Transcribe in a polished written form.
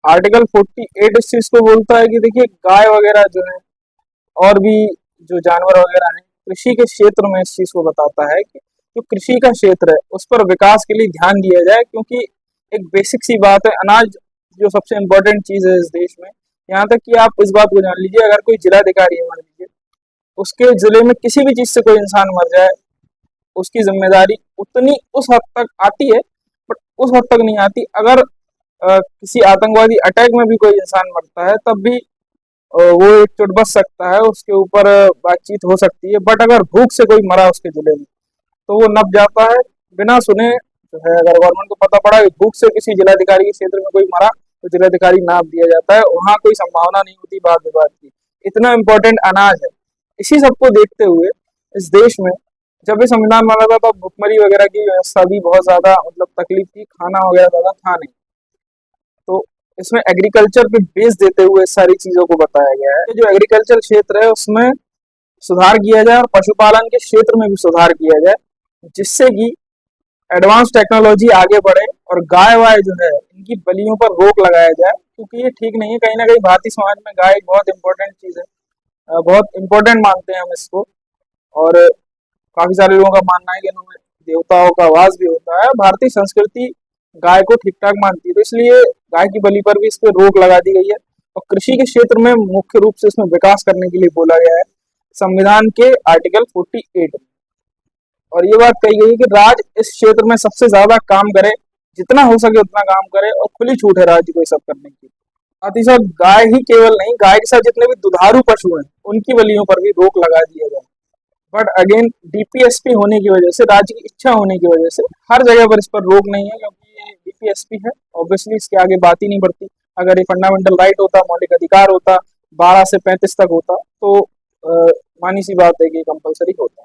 Article 48 इस चीज को बोलता है कि देखिए गाय वगैरह जो है और भी जो जानवर वगैरह हैं कृषि के क्षेत्र में इस चीज को बताता है कि जो कृषि का क्षेत्र है उस पर विकास के लिए ध्यान दिया जाए, क्योंकि एक बेसिक सी बात है, अनाज जो सबसे इम्पोर्टेंट चीज है इस देश में। यहाँ तक कि आप इस बात को जान लीजिए, अगर कोई जिलाधिकारी है मान लीजिए, उसके जिले में किसी भी चीज से कोई इंसान मर जाए, उसकी जिम्मेदारी उतनी उस हद तक आती है, बट उस हद तक नहीं आती। अगर किसी आतंकवादी अटैक में भी कोई इंसान मरता है तब भी वो एक चोट बच सकता है, उसके ऊपर बातचीत हो सकती है। बट अगर भूख से कोई मरा उसके जिले में तो वो नप जाता है बिना सुने जो है। अगर गवर्नमेंट को पता पड़ा कि भूख से किसी जिलाधिकारी के क्षेत्र में कोई मरा तो जिलाधिकारी नाप दिया जाता है, वहां कोई संभावना नहीं होती वाद विवाद की। इतना इम्पोर्टेंट अनाज है। इसी सबको देखते हुए इस देश में जब ये संविधान बना था तब भुखमरी वगैरह की व्यवस्था भी बहुत ज्यादा मतलब तकलीफ थी, खाना वगैरह ज्यादा था नहीं। तो इसमें एग्रीकल्चर पे बेस देते हुए सारी चीजों को बताया गया है कि जो एग्रीकल्चर क्षेत्र है उसमें सुधार किया जाए और पशुपालन के क्षेत्र में भी सुधार किया जाए, जिससे कि एडवांस टेक्नोलॉजी आगे बढ़े और गाय वाय जो है इनकी बलियों पर रोक लगाया जाए, क्योंकि ये ठीक नहीं है। कहीं ना कहीं भारतीय समाज में गाय एक बहुत इंपॉर्टेंट चीज है, बहुत इंपॉर्टेंट मानते हैं हम इसको। और काफी सारे लोगों का मानना है कि इनमें देवताओं का वास भी होता है। भारतीय संस्कृति गाय को ठीक ठाक मानती है, तो इसलिए गाय की बलि पर भी इस पर रोक लगा दी गई है। और कृषि के क्षेत्र में मुख्य रूप से इसमें विकास करने के लिए बोला गया है संविधान के आर्टिकल 48 में। और ये बात कही गई है कि राज्य इस क्षेत्र में सबसे ज्यादा काम करे, जितना हो सके उतना काम करे, और खुली छूट है राज्य को ये सब करने की। साथ ही साथ गाय ही केवल नहीं, गाय के साथ जितने भी दुधारू पशु हैं उनकी बलियों पर भी रोक लगा दिया जाए। बट अगेन डीपीएसपी होने की वजह से, राज्य की इच्छा होने की वजह से हर जगह पर इस पर रोक नहीं है, क्योंकि ये डीपीएसपी है। ऑब्वियसली इसके आगे बात ही नहीं बढ़ती। अगर ये फंडामेंटल राइट होता, मौलिक अधिकार होता, 12 से 35 तक होता, तो मानी सी बात है कि कंपलसरी होता।